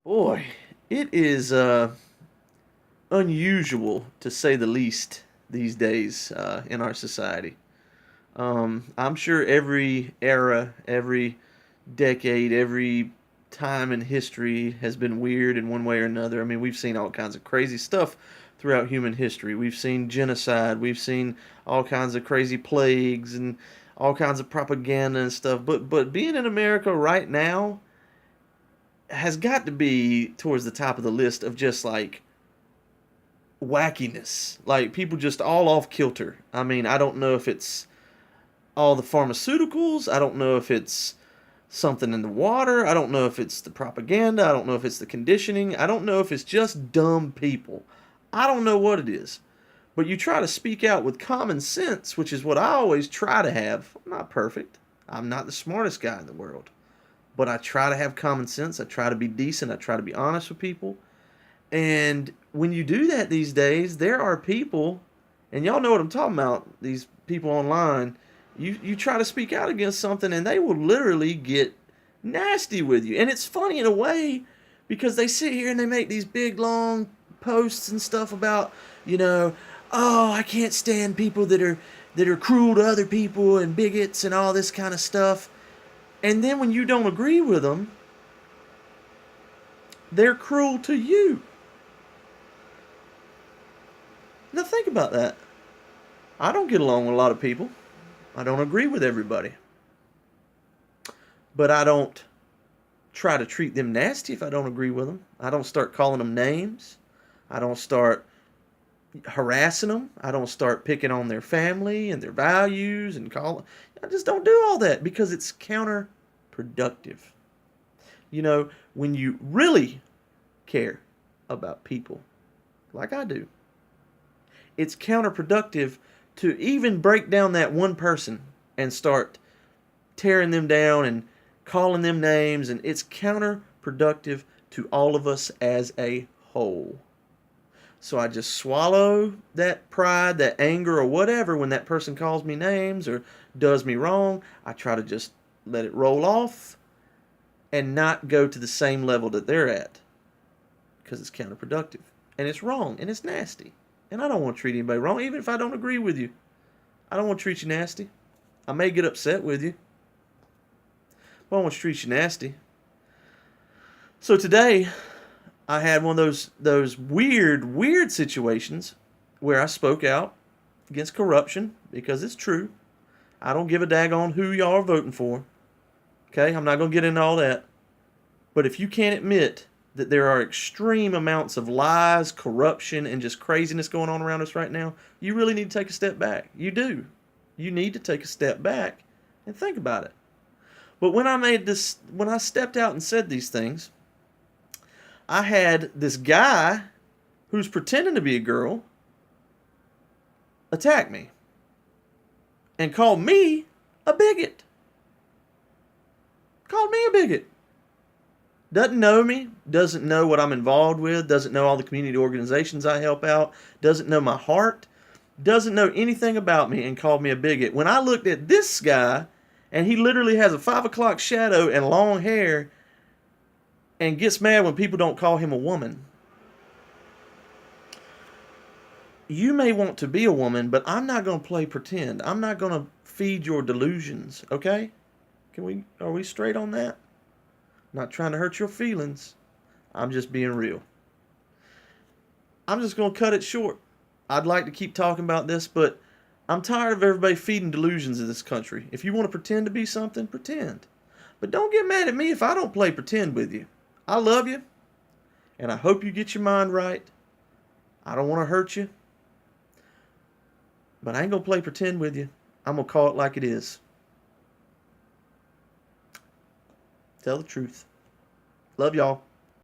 Boy, it is unusual to say the least these days in our society. I'm sure every era, every decade, every time in history has been weird in one way or another. I mean, we've seen all kinds of crazy stuff throughout human history. We've seen genocide, we've seen all kinds of crazy plagues and all kinds of propaganda and stuff. But being in America right now has got to be towards the top of the list of just like wackiness. Like people just all off kilter. I mean, I don't know if it's all the pharmaceuticals. I don't know if it's something in the water. I don't know if it's the propaganda. I don't know if it's the conditioning. I don't know if it's just dumb people. I don't know what it is. But you try to speak out with common sense, which is what I always try to have. I'm not perfect. I'm not the smartest guy in the world. But I try to have common sense. I try to be decent. I try to be honest with people. And when you do that these days, there are people, and y'all know what I'm talking about, these people online. You try to speak out against something, and they will literally get nasty with you. And it's funny in a way because they sit here and they make these big, long posts and stuff about, you know, oh, I can't stand people that are cruel to other people and bigots and all this kind of stuff. And then when you don't agree with them, they're cruel to you. Now think about that. I don't get along with a lot of people. I don't agree with everybody. But I don't try to treat them nasty if I don't agree with them. I don't start calling them names. I don't start harassing them. I don't start picking on their family and their values and call. I just don't do all that because it's counterproductive. You know, when you really care about people, like I do, it's counterproductive to even break down that one person and start tearing them down and calling them names, and it's counterproductive to all of us as a whole. So I just swallow that pride, that anger, or whatever when that person calls me names or does me wrong. I try to just let it roll off and not go to the same level that they're at because it's counterproductive and it's wrong and it's nasty. And I don't want to treat anybody wrong, even if I don't agree with you. I don't want to treat you nasty. I may get upset with you, but I don't want to treat you nasty. So today, I had one of those weird situations where I spoke out against corruption because it's true. I don't give a daggone who y'all are voting for. Okay, I'm not going to get into all that. But if you can't admit that there are extreme amounts of lies, corruption, and just craziness going on around us right now, you really need to take a step back. You do. You need to take a step back and think about it. But when I stepped out and said these things, I had this guy who's pretending to be a girl attack me and call me a bigot. Called me a bigot. Doesn't know me, doesn't know what I'm involved with, doesn't know all the community organizations I help out, doesn't know my heart, doesn't know anything about me, and called me a bigot. When I looked at this guy, and he literally has a 5 o'clock shadow and long hair, and gets mad when people don't call him a woman. You may want to be a woman, but I'm not going to play pretend. I'm not going to feed your delusions, okay? Are we straight on that? Not trying to hurt your feelings. I'm just being real. I'm just going to cut it short. I'd like to keep talking about this, but I'm tired of everybody feeding delusions in this country. If you want to pretend to be something, pretend. But don't get mad at me if I don't play pretend with you. I love you, and I hope you get your mind right. I don't want to hurt you, but I ain't going to play pretend with you. I'm going to call it like it is. Tell the truth. Love y'all.